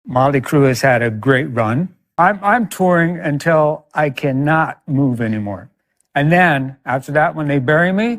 Mötley Crüe has had a great run. I'm touring until I cannot move anymore. And then, after that, when they bury me,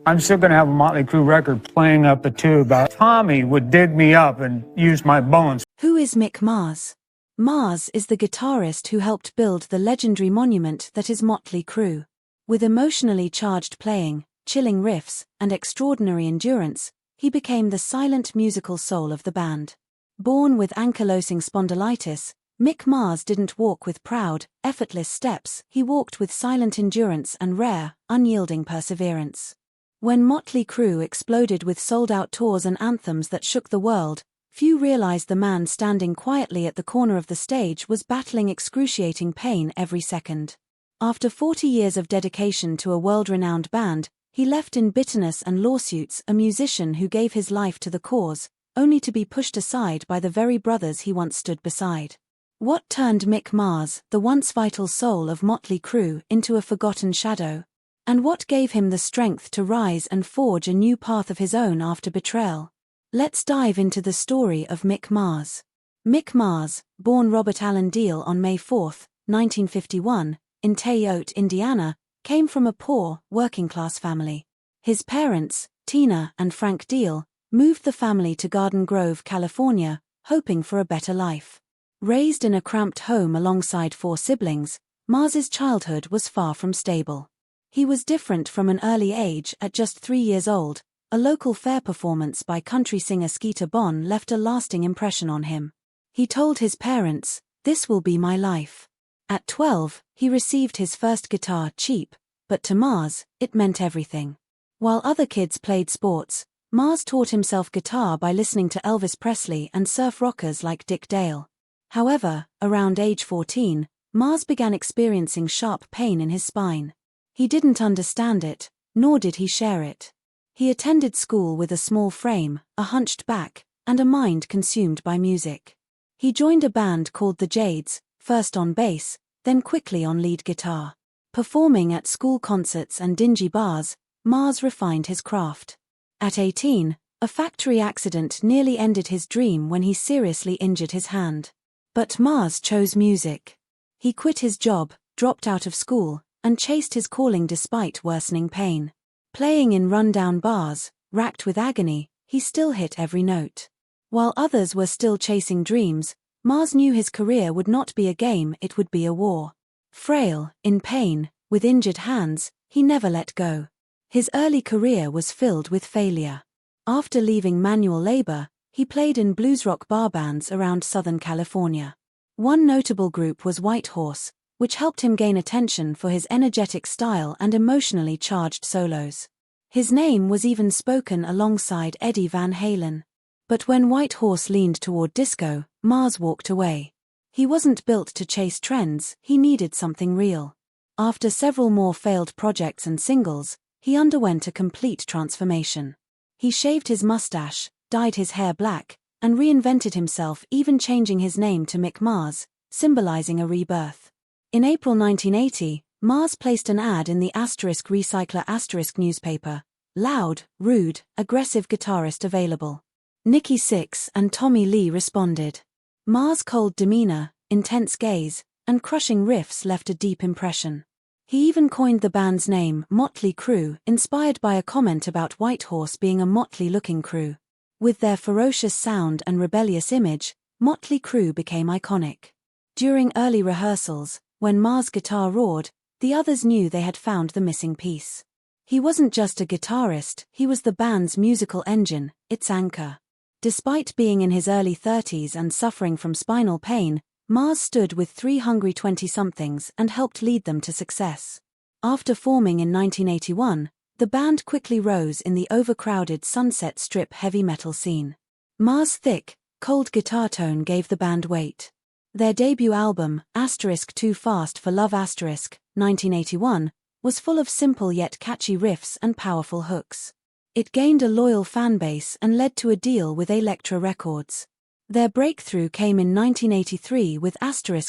I'm still going to have a Mötley Crüe record playing up a tube. Tommy would dig me up and use my bones. Who is Mick Mars? Mars is the guitarist who helped build the legendary monument that is Mötley Crüe. With emotionally charged playing, chilling riffs, and extraordinary endurance, he became the silent musical soul of the band. Born with ankylosing spondylitis, Mick Mars didn't walk with proud, effortless steps, he walked with silent endurance and rare, unyielding perseverance. When Mötley Crüe exploded with sold-out tours and anthems that shook the world, few realized the man standing quietly at the corner of the stage was battling excruciating pain every second. After 40 years of dedication to a world-renowned band, he left in bitterness and lawsuits, a musician who gave his life to the cause, only to be pushed aside by the very brothers he once stood beside. What turned Mick Mars, the once vital soul of Mötley Crüe, into a forgotten shadow? And what gave him the strength to rise and forge a new path of his own after betrayal? Let's dive into the story of Mick Mars. Mick Mars, born Robert Allen Deal on May 4, 1951, in Teyote, Indiana, came from a poor, working-class family. His parents, Tina and Frank Deal, moved the family to Garden Grove, California, hoping for a better life. Raised in a cramped home alongside 4 siblings, Mars's childhood was far from stable. He was different from an early age. At just 3 years old, a local fair performance by country singer Skeeter Bonn left a lasting impression on him. He told his parents, "This will be my life." At 12, he received his first guitar, cheap, but to Mars, it meant everything. While other kids played sports, Mars taught himself guitar by listening to Elvis Presley and surf rockers like Dick Dale. However, around age 14, Mars began experiencing sharp pain in his spine. He didn't understand it, nor did he share it. He attended school with a small frame, a hunched back, and a mind consumed by music. He joined a band called the Jades, first on bass, then quickly on lead guitar. Performing at school concerts and dingy bars, Mars refined his craft. At 18, a factory accident nearly ended his dream when he seriously injured his hand. But Mars chose music. He quit his job, dropped out of school, and chased his calling despite worsening pain. Playing in run-down bars, racked with agony, he still hit every note. While others were still chasing dreams, Mars knew his career would not be a game, it would be a war. Frail, in pain, with injured hands, he never let go. His early career was filled with failure. After leaving manual labor, he played in blues rock bar bands around Southern California. One notable group was White Horse, which helped him gain attention for his energetic style and emotionally charged solos. His name was even spoken alongside Eddie Van Halen. But when White Horse leaned toward disco, Mars walked away. He wasn't built to chase trends, he needed something real. After several more failed projects and singles, he underwent a complete transformation. He shaved his mustache, dyed his hair black, and reinvented himself, even changing his name to Mick Mars, symbolizing a rebirth. In April 1980, Mars placed an ad in the *Recycler* newspaper. Loud, rude, aggressive guitarist available. Nikki Sixx and Tommy Lee responded. Mars' cold demeanor, intense gaze, and crushing riffs left a deep impression. He even coined the band's name, Mötley Crüe, inspired by a comment about White Horse being a motley-looking crew. With their ferocious sound and rebellious image, Mötley Crüe became iconic. During early rehearsals, when Mars' guitar roared, the others knew they had found the missing piece. He wasn't just a guitarist, he was the band's musical engine, its anchor. Despite being in his early 30s and suffering from spinal pain, Mars stood with 3 hungry 20-somethings and helped lead them to success. After forming in 1981, the band quickly rose in the overcrowded Sunset Strip heavy metal scene. Mars' thick, cold guitar tone gave the band weight. Their debut album, *Too Fast for Love*, 1981, was full of simple yet catchy riffs and powerful hooks. It gained a loyal fanbase and led to a deal with Elektra Records. Their breakthrough came in 1983 with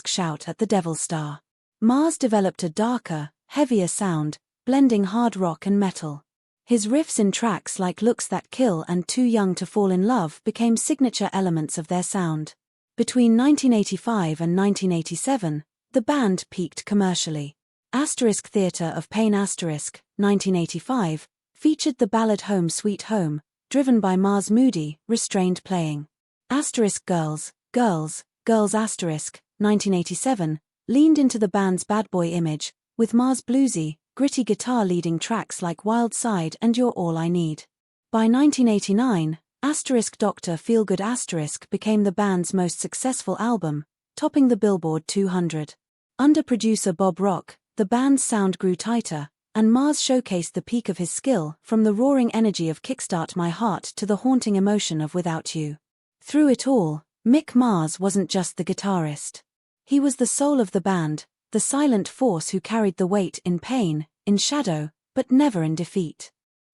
*Shout at the Devil's Star. Mars developed a darker, heavier sound, blending hard rock and metal. His riffs in tracks like Looks That Kill and Too Young to Fall in Love became signature elements of their sound. Between 1985 and 1987, the band peaked commercially. Asterisk Theatre of Pain asterisk, 1985, featured the ballad Home Sweet Home, driven by Mars' moody, restrained playing. Asterisk Girls, Girls, Girls asterisk, 1987, leaned into the band's bad boy image, with Mars' bluesy, gritty guitar leading tracks like Wild Side and You're All I Need. By 1989, asterisk Dr. Feelgood asterisk became the band's most successful album, topping the Billboard 200. Under producer Bob Rock, the band's sound grew tighter, and Mars showcased the peak of his skill, from the roaring energy of Kickstart My Heart to the haunting emotion of Without You. Through it all, Mick Mars wasn't just the guitarist. He was the soul of the band, the silent force who carried the weight in pain, in shadow, but never in defeat.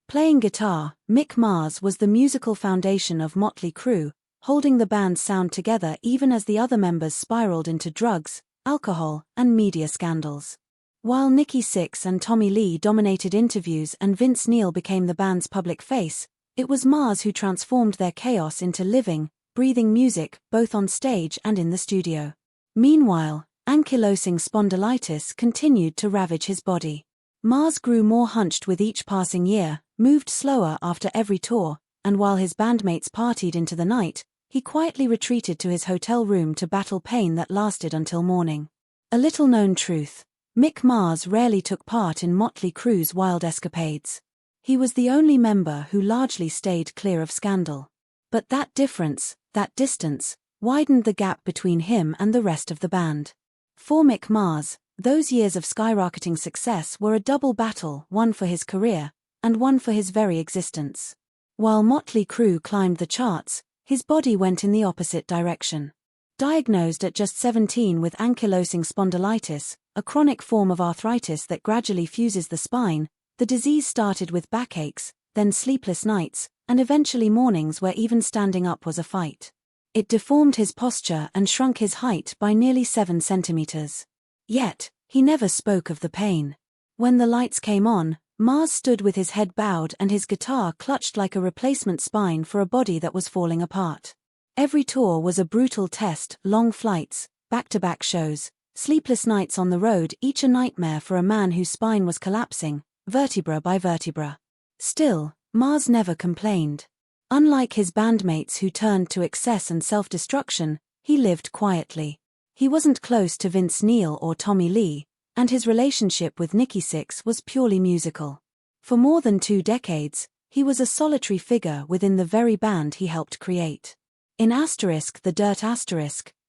Playing guitar, Mick Mars was the musical foundation of Mötley Crüe, holding the band's sound together even as the other members spiraled into drugs, alcohol, and media scandals. While Nikki Sixx and Tommy Lee dominated interviews and Vince Neil became the band's public face, it was Mars who transformed their chaos into living, breathing music, both on stage and in the studio. Meanwhile, ankylosing spondylitis continued to ravage his body. Mars grew more hunched with each passing year, moved slower after every tour, and while his bandmates partied into the night, he quietly retreated to his hotel room to battle pain that lasted until morning. A little-known truth: Mick Mars rarely took part in Mötley Crüe's wild escapades. He was the only member who largely stayed clear of scandal. But that difference, that distance, widened the gap between him and the rest of the band. For Mick Mars, those years of skyrocketing success were a double battle, one for his career, and one for his very existence. While Mötley Crüe climbed the charts, his body went in the opposite direction. Diagnosed at just 17 with ankylosing spondylitis, a chronic form of arthritis that gradually fuses the spine, the disease started with backaches, then sleepless nights, and eventually mornings where even standing up was a fight. It deformed his posture and shrunk his height by nearly 7 centimeters. Yet, he never spoke of the pain. When the lights came on, Mars stood with his head bowed and his guitar clutched like a replacement spine for a body that was falling apart. Every tour was a brutal test, long flights, back-to-back shows, sleepless nights on the road, each a nightmare for a man whose spine was collapsing, vertebra by vertebra. Still, Mars never complained. Unlike his bandmates who turned to excess and self-destruction, he lived quietly. He wasn't close to Vince Neil or Tommy Lee, and his relationship with Nikki Sixx was purely musical. For more than 2 decades, he was a solitary figure within the very band he helped create. In The Dirt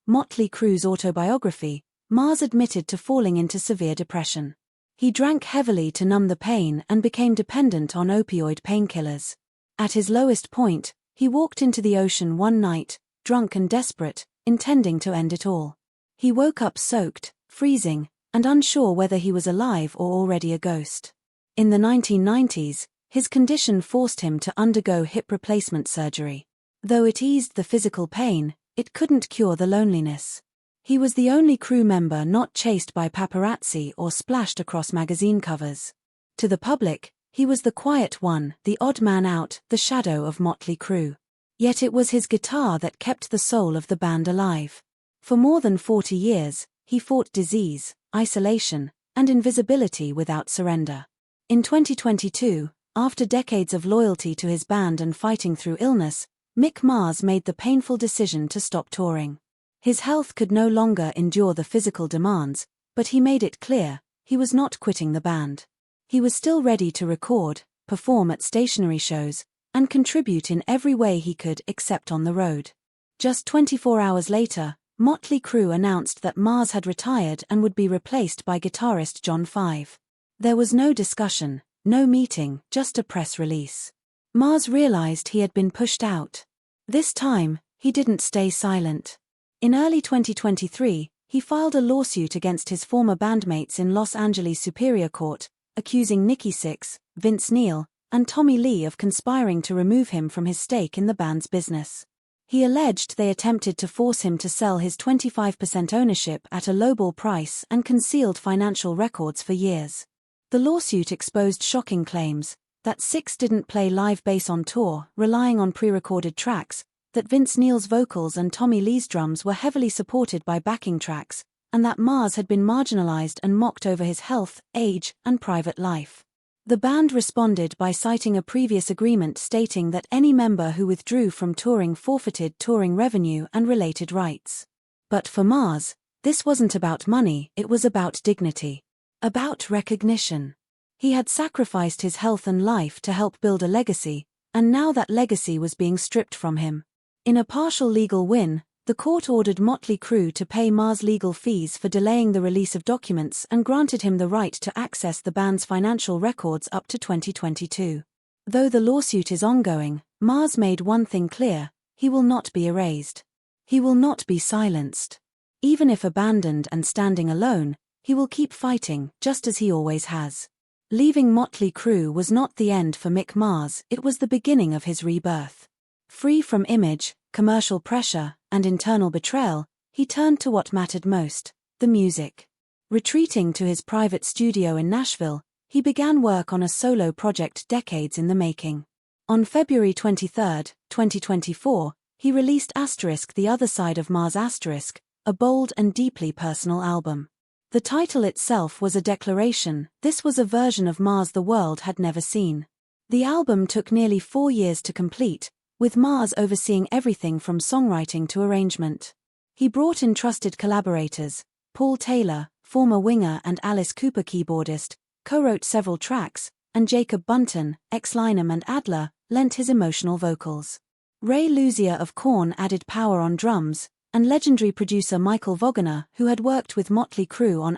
Mötley Crüe's autobiography, Mars admitted to falling into severe depression. He drank heavily to numb the pain and became dependent on opioid painkillers. At his lowest point, he walked into the ocean one night, drunk and desperate, intending to end it all. He woke up soaked, freezing, and unsure whether he was alive or already a ghost. In the 1990s, his condition forced him to undergo hip replacement surgery. Though it eased the physical pain, it couldn't cure the loneliness. He was the only crew member not chased by paparazzi or splashed across magazine covers. To the public, he was the quiet one, the odd man out, the shadow of Mötley Crüe. Yet it was his guitar that kept the soul of the band alive. For more than 40 years, he fought disease, isolation, and invisibility without surrender. In 2022, after decades of loyalty to his band and fighting through illness, Mick Mars made the painful decision to stop touring. His health could no longer endure the physical demands, but he made it clear, he was not quitting the band. He was still ready to record, perform at stationary shows, and contribute in every way he could except on the road. Just 24 hours later, Mötley Crüe announced that Mars had retired and would be replaced by guitarist John Five. There was no discussion, no meeting, just a press release. Mars realized he had been pushed out. This time, he didn't stay silent. In early 2023, he filed a lawsuit against his former bandmates in Los Angeles Superior Court, accusing Nikki Sixx, Vince Neil, and Tommy Lee of conspiring to remove him from his stake in the band's business. He alleged they attempted to force him to sell his 25% ownership at a lowball price and concealed financial records for years. The lawsuit exposed shocking claims that Sixx didn't play live bass on tour, relying on pre-recorded tracks, that Vince Neil's vocals and Tommy Lee's drums were heavily supported by backing tracks, and that Mars had been marginalized and mocked over his health, age, and private life. The band responded by citing a previous agreement stating that any member who withdrew from touring forfeited touring revenue and related rights. But for Mars, this wasn't about money, it was about dignity. About recognition. He had sacrificed his health and life to help build a legacy, and now that legacy was being stripped from him. In a partial legal win, the court ordered Mötley Crüe to pay Mars legal fees for delaying the release of documents and granted him the right to access the band's financial records up to 2022. Though the lawsuit is ongoing, Mars made one thing clear: he will not be erased. He will not be silenced. Even if abandoned and standing alone, he will keep fighting, just as he always has. Leaving Mötley Crüe was not the end for Mick Mars, it was the beginning of his rebirth. Free from image, commercial pressure, and internal betrayal, he turned to what mattered most: the music. Retreating to his private studio in Nashville, he began work on a solo project decades in the making. On February 23, 2024, he released The Other Side of Mars *, a bold and deeply personal album. The title itself was a declaration: this was a version of Mars the world had never seen. The album took nearly 4 years to complete, with Mars overseeing everything from songwriting to arrangement. He brought in trusted collaborators. Paul Taylor, former Winger and Alice Cooper keyboardist, co-wrote several tracks, and Jacob Bunton, ex-Lynam and Adler, lent his emotional vocals. Ray Luzier of Korn added power on drums, and legendary producer Michael Vaughaner, who had worked with Mötley Crüe on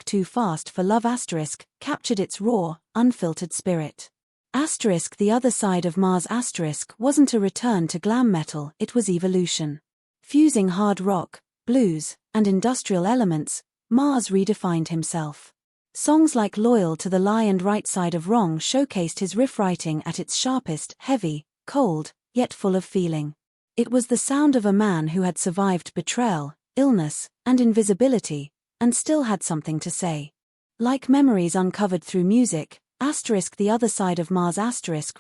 *Too Fast for Love*, captured its raw, unfiltered spirit. The Other Side of Mars wasn't a return to glam metal, it was evolution. Fusing hard rock, blues, and industrial elements, Mars redefined himself. Songs like Loyal to the Lie and Right Side of Wrong showcased his riff writing at its sharpest: heavy, cold, yet full of feeling. It was the sound of a man who had survived betrayal, illness, and invisibility, and still had something to say. Like memories uncovered through music, The Other Side of Mars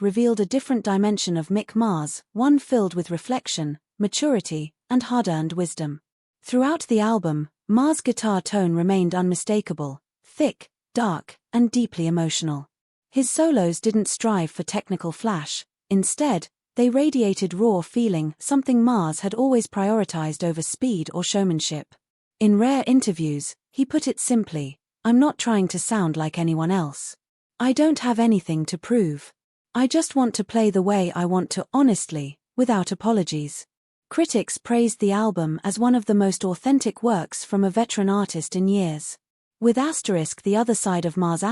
revealed a different dimension of Mick Mars, one filled with reflection, maturity, and hard-earned wisdom. Throughout the album, Mars' guitar tone remained unmistakable: thick, dark, and deeply emotional. His solos didn't strive for technical flash, instead, they radiated raw feeling, something Mars had always prioritized over speed or showmanship. In rare interviews, he put it simply: "I'm not trying to sound like anyone else. I don't have anything to prove. I just want to play the way I want to, honestly, without apologies." Critics praised the album as one of the most authentic works from a veteran artist in years. With The Other Side of Mars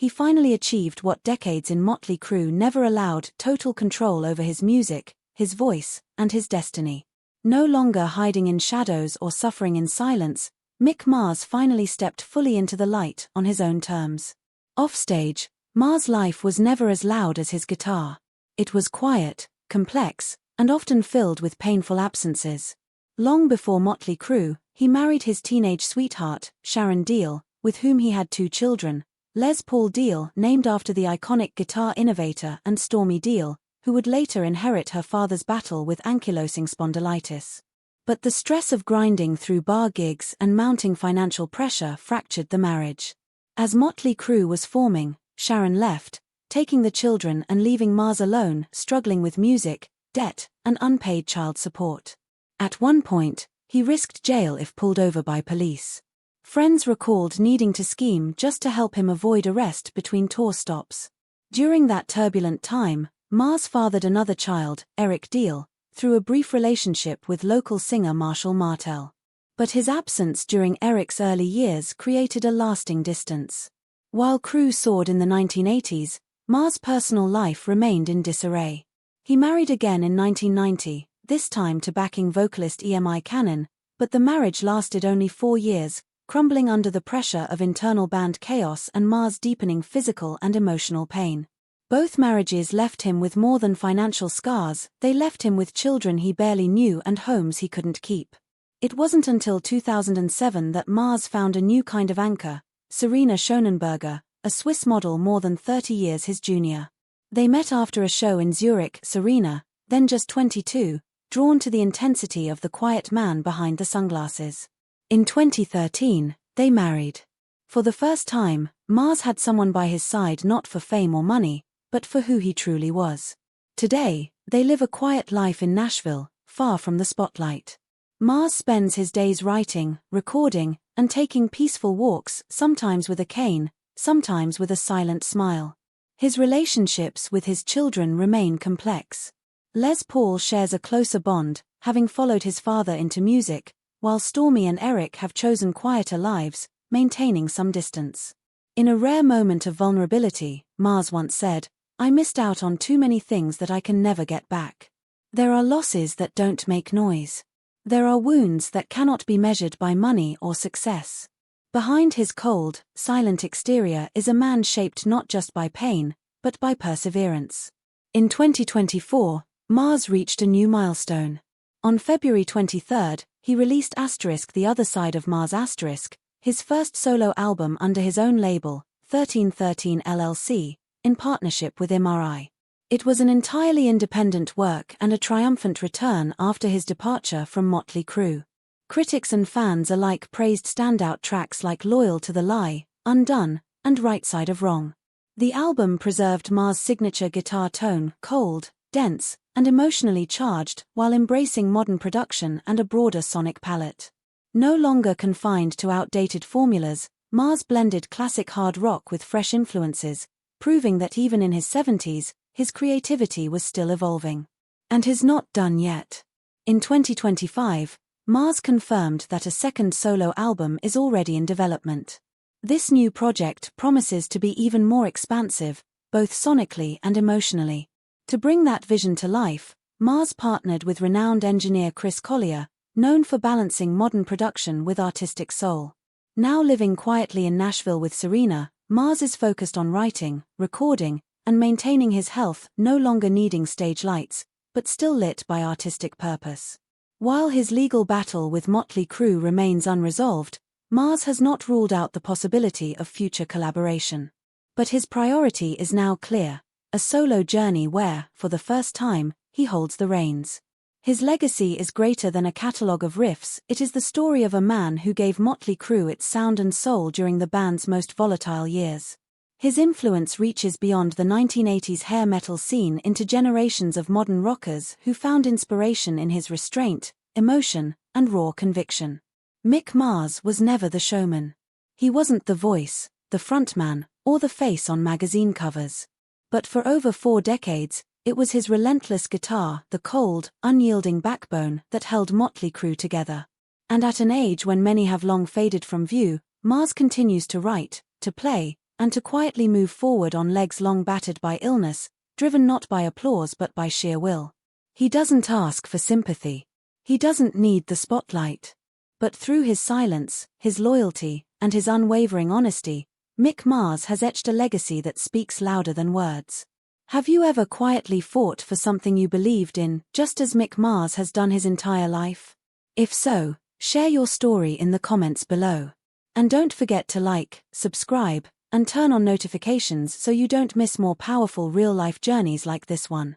he finally achieved what decades in Mötley Crüe never allowed: total control over his music, his voice, and his destiny. No longer hiding in shadows or suffering in silence, Mick Mars finally stepped fully into the light on his own terms. Offstage, Mars' life was never as loud as his guitar. It was quiet, complex, and often filled with painful absences. Long before Mötley Crüe, he married his teenage sweetheart, Sharon Deal, with whom he had 2 children. Les Paul Deal, named after the iconic guitar innovator, and Stormy Deal, who would later inherit her father's battle with ankylosing spondylitis. But the stress of grinding through bar gigs and mounting financial pressure fractured the marriage. As Mötley Crüe was forming, Sharon left, taking the children and leaving Mars alone, struggling with music, debt, and unpaid child support. At one point, he risked jail if pulled over by police. Friends recalled needing to scheme just to help him avoid arrest between tour stops. During that turbulent time, Mars fathered another child, Eric Deal, through a brief relationship with local singer Marshall Martel. But his absence during Eric's early years created a lasting distance. While Crüe soared in the 1980s, Mars' personal life remained in disarray. He married again in 1990, this time to backing vocalist EMI Cannon, but the marriage lasted only 4 years, crumbling under the pressure of internal band chaos and Mars' deepening physical and emotional pain. Both marriages left him with more than financial scars, they left him with children he barely knew and homes he couldn't keep. It wasn't until 2007 that Mars found a new kind of anchor, Serena Schonenberger, a Swiss model more than 30 years his junior. They met after a show in Zurich. Serena, then just 22, drawn to the intensity of the quiet man behind the sunglasses. In 2013, they married. For the first time, Mars had someone by his side not for fame or money, but for who he truly was. Today, they live a quiet life in Nashville, far from the spotlight. Mars spends his days writing, recording, and taking peaceful walks, sometimes with a cane, sometimes with a silent smile. His relationships with his children remain complex. Les Paul shares a closer bond, having followed his father into music, while Stormy and Eric have chosen quieter lives, maintaining some distance. In a rare moment of vulnerability, Mars once said, "I missed out on too many things that I can never get back." There are losses that don't make noise. There are wounds that cannot be measured by money or success. Behind his cold, silent exterior is a man shaped not just by pain, but by perseverance. In 2024, Mars reached a new milestone. On February 23, he released The Other Side of Mars *, his first solo album under his own label, 1313 LLC, in partnership with MRI. It was an entirely independent work and a triumphant return after his departure from Mötley Crüe. Critics and fans alike praised standout tracks like Loyal to the Lie, Undone, and Right Side of Wrong. The album preserved Mars' signature guitar tone, cold, dense, and emotionally charged, while embracing modern production and a broader sonic palette. No longer confined to outdated formulas, Mars blended classic hard rock with fresh influences, proving that even in his 70s, his creativity was still evolving. And he's not done yet. In 2025, Mars confirmed that a second solo album is already in development. This new project promises to be even more expansive, both sonically and emotionally. To bring that vision to life, Mars partnered with renowned engineer Chris Collier, known for balancing modern production with artistic soul. Now living quietly in Nashville with Serena, Mars is focused on writing, recording, and maintaining his health, no longer needing stage lights, but still lit by artistic purpose. While his legal battle with Mötley Crüe remains unresolved, Mars has not ruled out the possibility of future collaboration. But his priority is now clear, a solo journey where, for the first time, he holds the reins. His legacy is greater than a catalogue of riffs, it is the story of a man who gave Mötley Crüe its sound and soul during the band's most volatile years. His influence reaches beyond the 1980s hair metal scene into generations of modern rockers who found inspiration in his restraint, emotion, and raw conviction. Mick Mars was never the showman. He wasn't the voice, the frontman, or the face on magazine covers. But for over 4 decades, it was his relentless guitar, the cold, unyielding backbone that held Mötley Crüe together. And at an age when many have long faded from view, Mars continues to write, to play, and to quietly move forward on legs long battered by illness, driven not by applause but by sheer will. He doesn't ask for sympathy. He doesn't need the spotlight. But through his silence, his loyalty, and his unwavering honesty, Mick Mars has etched a legacy that speaks louder than words. Have you ever quietly fought for something you believed in, just as Mick Mars has done his entire life? If so, share your story in the comments below. And don't forget to like, subscribe, and turn on notifications so you don't miss more powerful real-life journeys like this one.